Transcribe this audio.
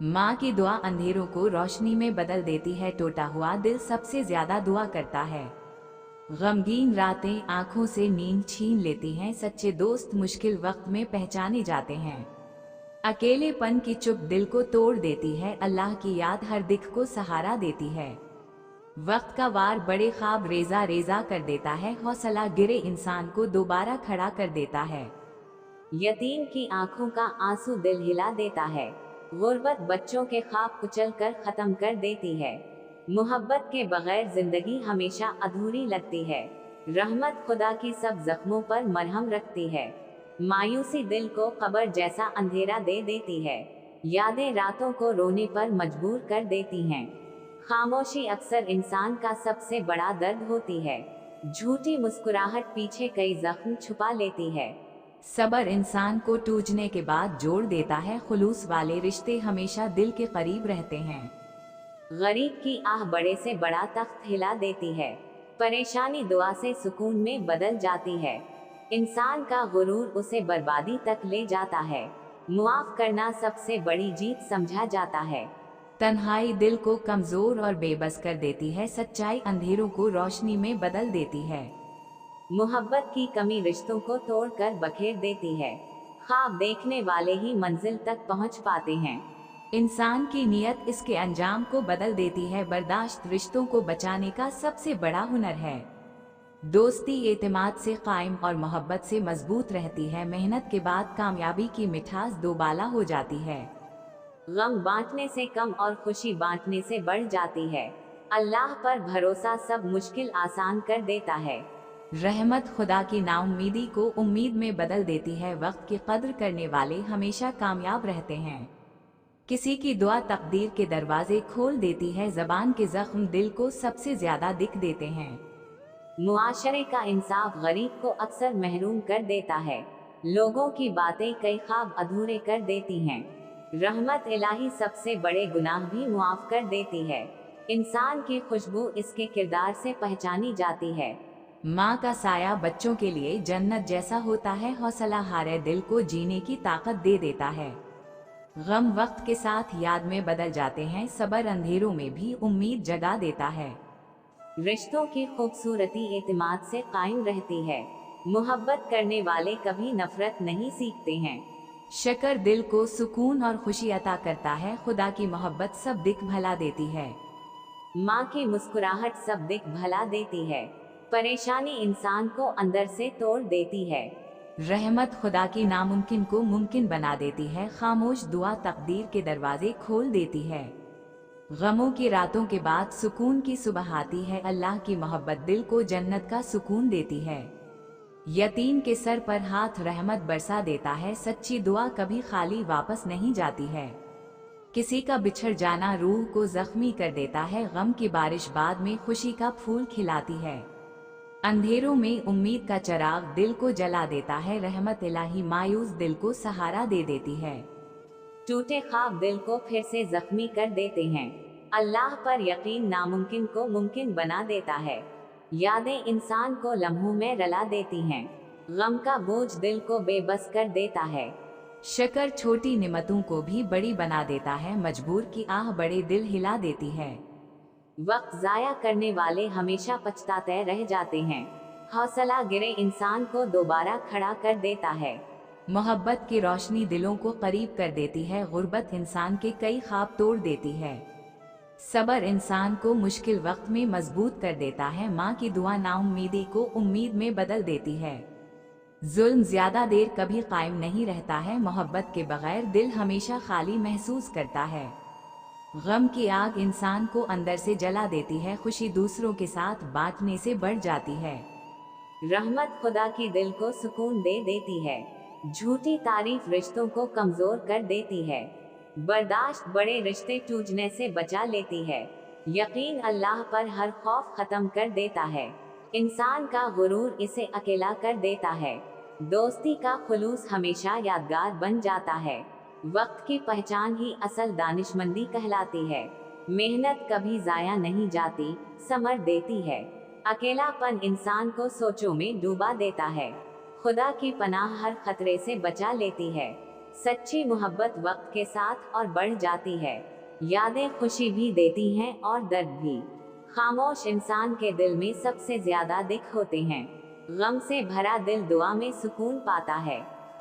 माँ की दुआ अंधेरों को रोशनी में बदल देती है। टूटा हुआ दिल सबसे ज्यादा दुआ करता है। गमगीन रातें आंखों से नींद छीन लेती हैं। सच्चे दोस्त मुश्किल वक्त में पहचाने जाते हैं। अकेलेपन की चुप दिल को तोड़ देती है। अल्लाह की याद हर दिख को सहारा देती है। वक्त का वार बड़े ख्वाब रेजा रेजा कर देता है। हौसला गिरे इंसान को दोबारा खड़ा कर देता है। यतीम की आंखों का आंसू दिल हिला देता है। गुर्बत बच्चों के ख्वाब कुचल कर खत्म कर देती है। मोहब्बत के बगैर जिंदगी हमेशा अधूरी लगती है। रहमत खुदा की सब जख्मों पर मरहम रखती है। मायूसी दिल को कब्र जैसा अंधेरा दे देती है। यादें रातों को रोने पर मजबूर कर देती हैं। खामोशी अक्सर इंसान का सबसे बड़ा दर्द होती है। झूठी मुस्कुराहट पीछे कई जख्म छुपा लेती है। सब्र इंसान को टूटने के बाद जोड़ देता है। खुलूस वाले रिश्ते हमेशा दिल के करीब रहते हैं। गरीब की आह बड़े से बड़ा तख्त हिला देती है। परेशानी दुआ से सुकून में बदल जाती है। इंसान का गुरूर उसे बर्बादी तक ले जाता है। मुआफ करना सबसे बड़ी जीत समझा जाता है। तन्हाई दिल को कमजोर और बेबस कर देती है। सच्चाई अंधेरों को रोशनी में बदल देती है। मोहब्बत की कमी रिश्तों को तोड़कर बखेर देती है। ख्वाब देखने वाले ही मंजिल तक पहुंच पाते हैं। इंसान की नीयत इसके अंजाम को बदल देती है। बर्दाश्त रिश्तों को बचाने का सबसे बड़ा हुनर है। दोस्ती एतमाद से कायम और मोहब्बत से मजबूत रहती है। मेहनत के बाद कामयाबी की मिठास दोबाला हो जाती है। गम बांटने से कम और खुशी बांटने से बढ़ जाती है। अल्लाह पर भरोसा सब मुश्किल आसान कर देता है। रहमत खुदा की नाउम्मीदी को उम्मीद में बदल देती है। वक्त की कद्र करने वाले हमेशा कामयाब रहते हैं। किसी की दुआ तकदीर के दरवाजे खोल देती है। ज़बान के जख्म दिल को सबसे ज्यादा दिख देते हैं। मुआशरे का इंसाफ गरीब को अक्सर महरूम कर देता है। लोगों की बातें कई ख्वाब अधूरे कर देती हैं। रहमत इलाही सबसे बड़े गुनाह भी मुआफ कर देती है। इंसान की खुशबू इसके किरदार से पहचानी जाती है। माँ का साया बच्चों के लिए जन्नत जैसा होता है। हौसला हारे दिल को जीने की ताकत दे देता है। गम वक्त के साथ याद में बदल जाते हैं। सब्र अंधेरों में भी उम्मीद जगा देता है। रिश्तों की खूबसूरती एतमाद से कायम रहती है। मोहब्बत करने वाले कभी नफरत नहीं सीखते हैं। शक्र दिल को सुकून और खुशी अता करता है। खुदा की मोहब्बत सब दिख भला देती है। माँ की मुस्कुराहट सब दिख भला देती है। परेशानी इंसान को अंदर से तोड़ देती है। रहमत खुदा की नामुमकिन को मुमकिन बना देती है। खामोश दुआ तकदीर के दरवाजे खोल देती है। गमों की रातों के बाद सुकून की सुबह आती है। अल्लाह की मोहब्बत दिल को जन्नत का सुकून देती है। यतीम के सर पर हाथ रहमत बरसा देता है। सच्ची दुआ कभी खाली वापस नहीं जाती है। किसी का बिछड़ जाना रूह को जख्मी कर देता है। गम की बारिश बाद में खुशी का फूल खिलाती है। अंधेरों में उम्मीद का चिराग दिल को जला देता है। रहमत इलाही मायूस दिल को सहारा दे देती है। टूटे ख्वाब दिल को फिर से जख्मी कर देते हैं। अल्लाह पर यकीन नामुमकिन को मुमकिन बना देता है। यादें इंसान को लम्हों में रला देती हैं। गम का बोझ दिल को बेबस कर देता है। शक्र छोटी निमतों को भी बड़ी बना देता है। मजबूर की आह बड़े दिल हिला देती है। वक्त जाया करने वाले हमेशा पछताते रह जाते हैं। हौसला गिरे इंसान को दोबारा खड़ा कर देता है। मोहब्बत की रोशनी दिलों को करीब कर देती है। गुर्बत इंसान के कई ख्वाब तोड़ देती है। सब्र इंसान को मुश्किल वक्त में मजबूत कर देता है। माँ की दुआ नाउम्मीदी को उम्मीद में बदल देती है। जुल्म ज्यादा देर कभी कायम नहीं रहता है। मोहब्बत के बगैर दिल हमेशा खाली महसूस करता है। गम की आग इंसान को अंदर से जला देती है। खुशी दूसरों के साथ बांटने से बढ़ जाती है। रहमत खुदा की दिल को सुकून दे देती है। झूठी तारीफ रिश्तों को कमजोर कर देती है। बर्दाश्त बड़े रिश्ते टूटने से बचा लेती है। यकीन अल्लाह पर हर खौफ खत्म कर देता है। इंसान का गुरूर इसे अकेला कर देता है। दोस्ती का खुलूस हमेशा यादगार बन जाता है। वक्त की पहचान ही असल दानिशमंदी कहलाती है। मेहनत कभी जाया नहीं जाती, समर देती है। अकेलापन इंसान को सोचों में डूबा देता है। खुदा की पनाह हर खतरे से बचा लेती है। सच्ची मोहब्बत वक्त के साथ और बढ़ जाती है। यादें खुशी भी देती हैं और दर्द भी। खामोश इंसान के दिल में सबसे ज्यादा दुख होते हैं। गम से भरा दिल दुआ में सुकून पाता है।